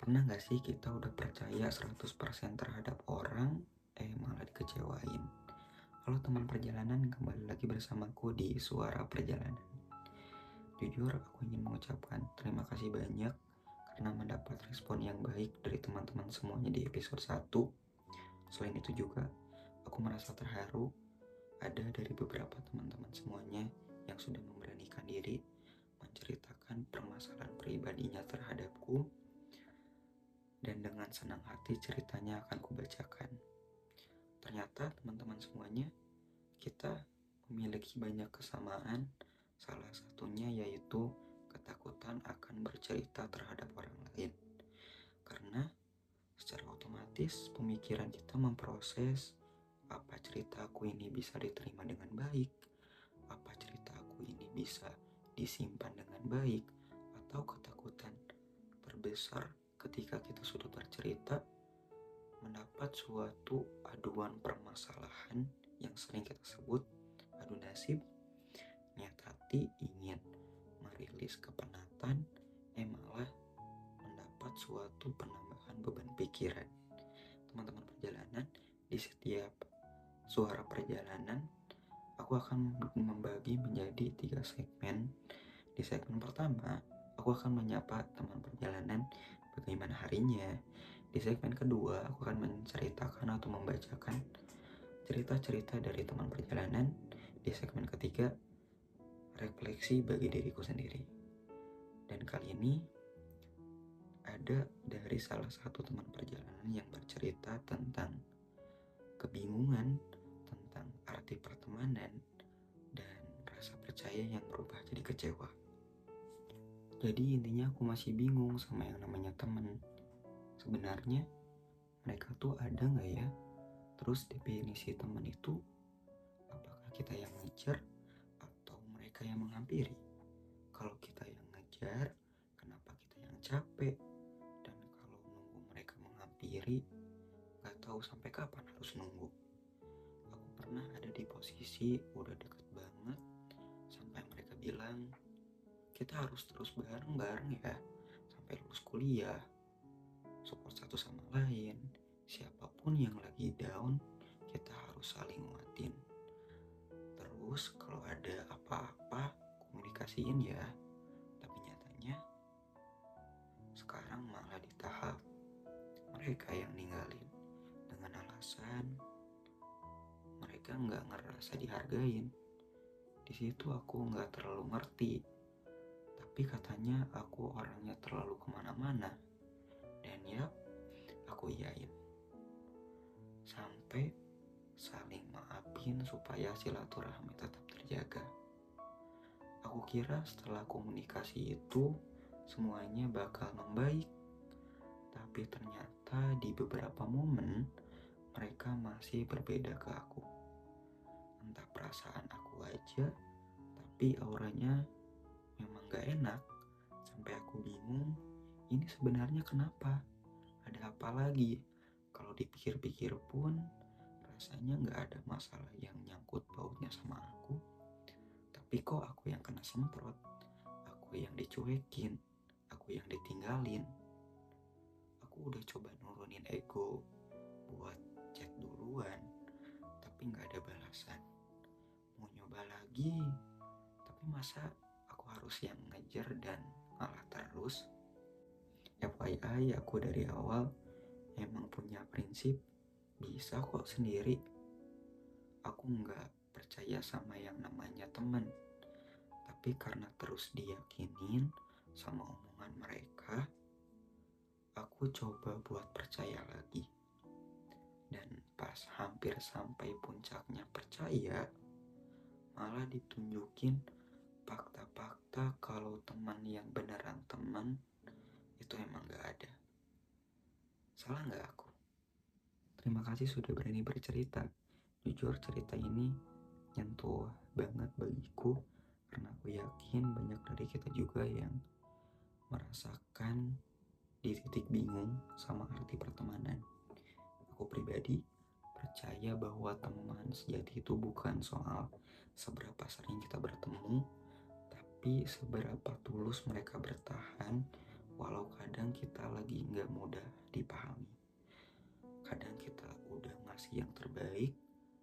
Pernah gak sih kita udah percaya 100% terhadap orang, malah dikecewain? Halo teman perjalanan, kembali lagi bersamaku di Suara Perjalanan. Jujur, aku ingin mengucapkan terima kasih banyak karena mendapat respon yang baik dari teman-teman semuanya di episode 1. Selain itu juga, aku merasa terharu ada dari beberapa teman-teman semuanya yang sudah memberanikan diri menceritakan permasalahan pribadinya terhadapku, dan dengan senang hati ceritanya akan kubacakan. Ternyata teman-teman semuanya, kita memiliki banyak kesamaan, salah satunya yaitu ketakutan akan bercerita terhadap orang lain. Karena secara otomatis pemikiran kita memproses apa cerita aku ini bisa diterima dengan baik, apa cerita aku ini bisa disimpan dengan baik, atau ketakutan terbesar ketika kita sudah bercerita mendapat suatu aduan permasalahan yang sering kita sebut adu nasib. Niat hati ingin merilis kepenatan, malah mendapat suatu penambahan beban pikiran. Teman-teman perjalanan, di setiap suara perjalanan aku akan membagi menjadi 3 segmen. Di segmen pertama, aku akan menyapa teman perjalanan bagaimana harinya. Di segmen kedua, aku akan menceritakan atau membacakan cerita-cerita dari teman perjalanan. Di segmen ketiga, refleksi bagi diriku sendiri. Dan kali ini ada dari salah satu teman perjalanan yang bercerita tentang kebingungan tentang arti pertemanan dan rasa percaya yang berubah jadi kecewa. Jadi intinya aku masih bingung sama yang namanya teman. Sebenarnya mereka tuh ada gak ya? Terus definisi teman itu, apakah kita yang ngejar atau mereka yang menghampiri? Kalau kita yang ngejar, kenapa kita yang capek? Dan kalau nunggu mereka menghampiri, gak tahu sampai kapan harus nunggu. Aku pernah ada di posisi udah deket banget, sampai mereka bilang, kita harus terus bareng-bareng ya, sampai lulus kuliah, support satu sama lain. Siapapun yang lagi down, kita harus saling nguatin. Terus kalau ada apa-apa, komunikasiin ya. Tapi nyatanya, sekarang malah di tahap mereka yang ninggalin dengan alasan mereka nggak ngerasa dihargain. Di situ aku nggak terlalu ngerti. Tapi katanya aku orangnya terlalu kemana-mana. Dan ya, aku iyain. Sampai saling maafin supaya silaturahmi tetap terjaga. Aku kira setelah komunikasi itu semuanya bakal membaik. Tapi ternyata di beberapa momen mereka masih berbeda ke aku. Entah perasaan aku aja, tapi auranya memang gak enak. Sampai aku bingung, ini sebenarnya kenapa? Ada apa lagi? Kalau dipikir-pikir pun rasanya gak ada masalah yang nyangkut pautnya sama aku. Tapi kok aku yang kena semprot, aku yang dicuekin, aku yang ditinggalin. Aku udah coba nurunin ego buat chat duluan, tapi gak ada balasan. Mau nyoba lagi, tapi masa aku harus yang ngejar dan ngalah terus? FYI, aku dari awal emang punya prinsip bisa kok sendiri. Aku nggak percaya sama yang namanya teman. Tapi karena terus diyakinin sama omongan mereka, aku coba buat percaya lagi. Dan pas hampir sampai puncaknya percaya, malah ditunjukin fakta-fakta kalau teman yang beneran teman itu emang gak ada. Salah gak aku? Terima kasih sudah berani bercerita. Jujur cerita ini nyentuh banget bagiku, karena aku yakin banyak dari kita juga yang merasakan di titik bingung sama arti pertemanan. Aku pribadi percaya bahwa teman sejati itu bukan soal seberapa sering kita bertemu, tapi seberapa tulus mereka bertahan walau kadang kadang kita lagi nggak mudah dipahami. Kadang kita udah ngasih yang terbaik,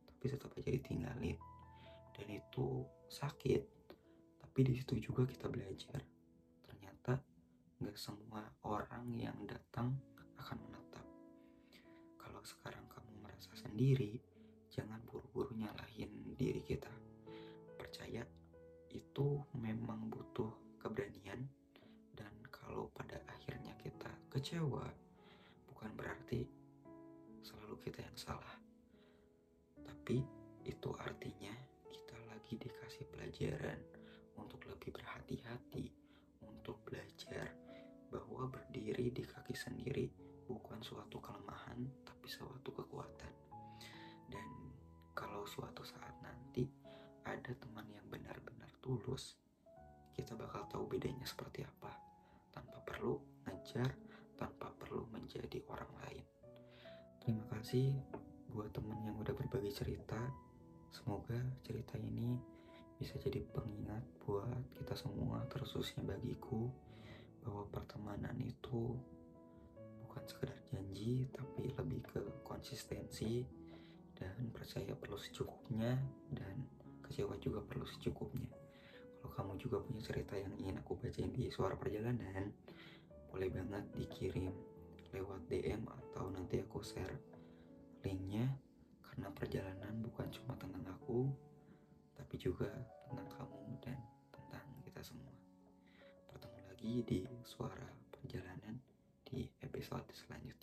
tapi tetap aja ditinggalin. Dan itu sakit, tapi di situ juga kita belajar. Ternyata nggak semua orang yang datang akan menetap. Kalau sekarang kamu merasa sendiri, jangan buru-buru nyalahin diri kita. Percaya, itu memang butuh keberanian. Dan kalau pada akhirnya kita kecewa, bukan berarti selalu kita yang salah. Tapi itu artinya kita lagi dikasih pelajaran untuk lebih berhati-hati, untuk belajar bahwa berdiri di kaki sendiri bukan suatu kelemahan, tapi suatu kekuatan. Dan kalau suatu saat nanti ada teman yang benar-benar tulus, kita bakal tahu bedanya seperti apa, tanpa perlu ngejar, tanpa perlu menjadi orang lain. Terima kasih buat teman yang udah berbagi cerita. Semoga cerita ini bisa jadi pengingat buat kita semua, terkhususnya bagiku, bahwa pertemanan itu bukan sekedar janji, tapi lebih ke konsistensi, dan percaya perlu secukupnya, dan kecewa juga perlu secukupnya. Kalau kamu juga punya cerita yang ingin aku bacain di Suara Perjalanan, boleh banget dikirim lewat DM atau nanti aku share linknya, karena perjalanan bukan cuma tentang aku, tapi juga tentang kamu dan tentang kita semua. Bertemu lagi di Suara Perjalanan di episode selanjutnya.